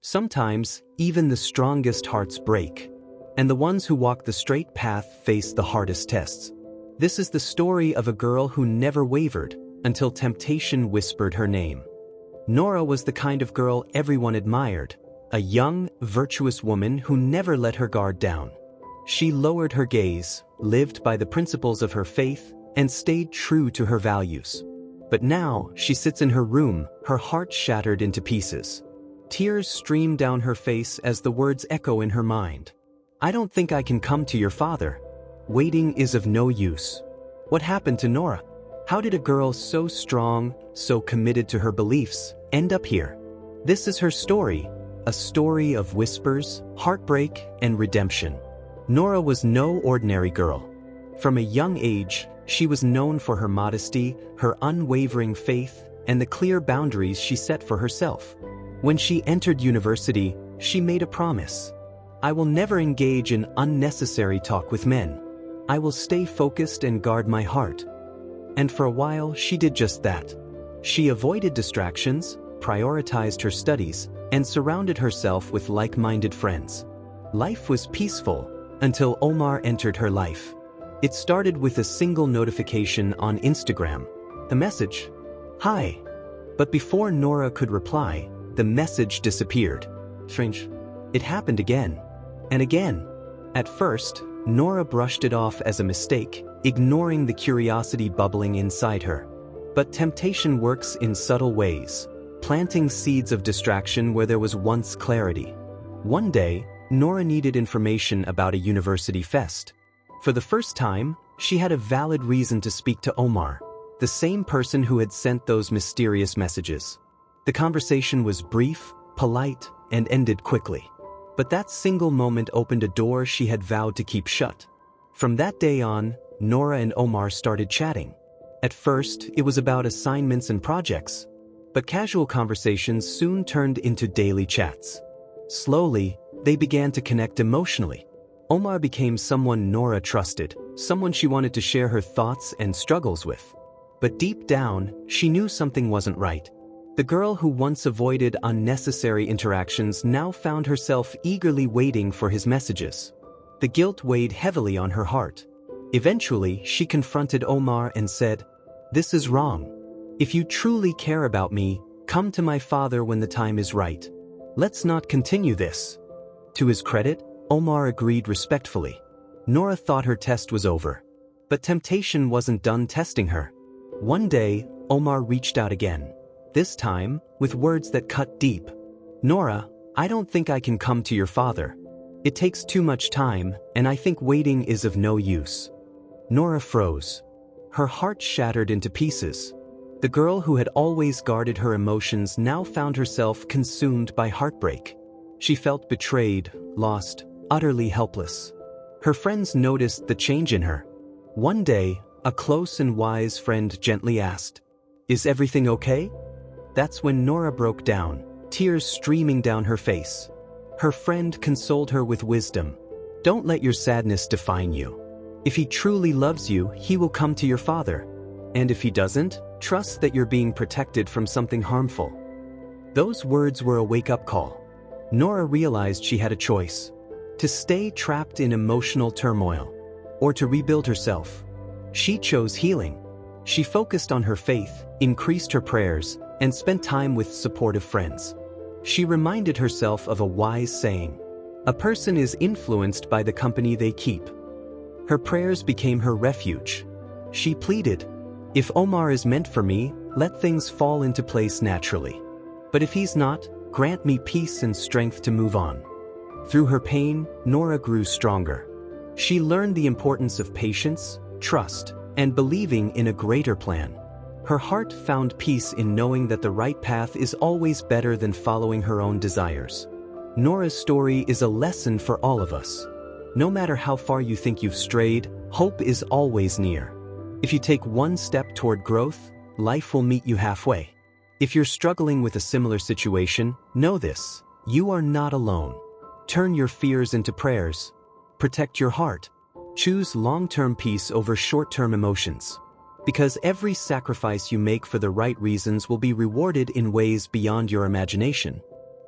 Sometimes, even the strongest hearts break. And the ones who walk the straight path face the hardest tests. This is the story of a girl who never wavered until temptation whispered her name. Nora was the kind of girl everyone admired, a young, virtuous woman who never let her guard down. She lowered her gaze, lived by the principles of her faith, and stayed true to her values. But now, she sits in her room, her heart shattered into pieces. Tears stream down her face as the words echo in her mind. I don't think I can come to your father. Waiting is of no use. What happened to Nora? How did a girl so strong, so committed to her beliefs, end up here? This is her story, a story of whispers, heartbreak, and redemption. Nora was no ordinary girl. From a young age, she was known for her modesty, her unwavering faith, and the clear boundaries she set for herself. When she entered university, she made a promise. I will never engage in unnecessary talk with men. I will stay focused and guard my heart. And for a while, she did just that. She avoided distractions, prioritized her studies, and surrounded herself with like-minded friends. Life was peaceful until Omar entered her life. It started with a single notification on Instagram. The message, "Hi." But before Nora could reply, the message disappeared. Strange. It happened again. And again. At first, Nora brushed it off as a mistake, ignoring the curiosity bubbling inside her. But temptation works in subtle ways, planting seeds of distraction where there was once clarity. One day, Nora needed information about a university fest. For the first time, she had a valid reason to speak to Omar, the same person who had sent those mysterious messages. The conversation was brief, polite, and ended quickly. But that single moment opened a door she had vowed to keep shut. From that day on, Nora and Omar started chatting. At first, it was about assignments and projects, but casual conversations soon turned into daily chats. Slowly, they began to connect emotionally. Omar became someone Nora trusted, someone she wanted to share her thoughts and struggles with. But deep down, she knew something wasn't right. The girl who once avoided unnecessary interactions now found herself eagerly waiting for his messages. The guilt weighed heavily on her heart. Eventually, she confronted Omar and said, "This is wrong. If you truly care about me, come to my father when the time is right. Let's not continue this." To his credit, Omar agreed respectfully. Nora thought her test was over. But temptation wasn't done testing her. One day, Omar reached out again. This time, with words that cut deep. "Nora, I don't think I can come to your father. It takes too much time, and I think waiting is of no use." Nora froze. Her heart shattered into pieces. The girl who had always guarded her emotions now found herself consumed by heartbreak. She felt betrayed, lost, utterly helpless. Her friends noticed the change in her. One day, a close and wise friend gently asked, "Is everything okay?" That's when Nora broke down, tears streaming down her face. Her friend consoled her with wisdom. "Don't let your sadness define you. If he truly loves you, he will come to your father. And if he doesn't, trust that you're being protected from something harmful." Those words were a wake-up call. Nora realized she had a choice: to stay trapped in emotional turmoil, or to rebuild herself. She chose healing. She focused on her faith, increased her prayers, and spent time with supportive friends. She reminded herself of a wise saying: "A person is influenced by the company they keep." Her prayers became her refuge. She pleaded, "If Omar is meant for me, let things fall into place naturally. But if he's not, grant me peace and strength to move on." Through her pain, Nora grew stronger. She learned the importance of patience, trust, and believing in a greater plan. Her heart found peace in knowing that the right path is always better than following her own desires. Nora's story is a lesson for all of us. No matter how far you think you've strayed, hope is always near. If you take one step toward growth, life will meet you halfway. If you're struggling with a similar situation, know this: you are not alone. Turn your fears into prayers. Protect your heart. Choose long-term peace over short-term emotions. Because every sacrifice you make for the right reasons will be rewarded in ways beyond your imagination.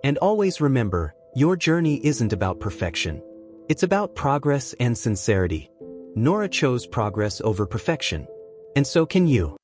And always remember, your journey isn't about perfection. It's about progress and sincerity. Nora chose progress over perfection. And so can you.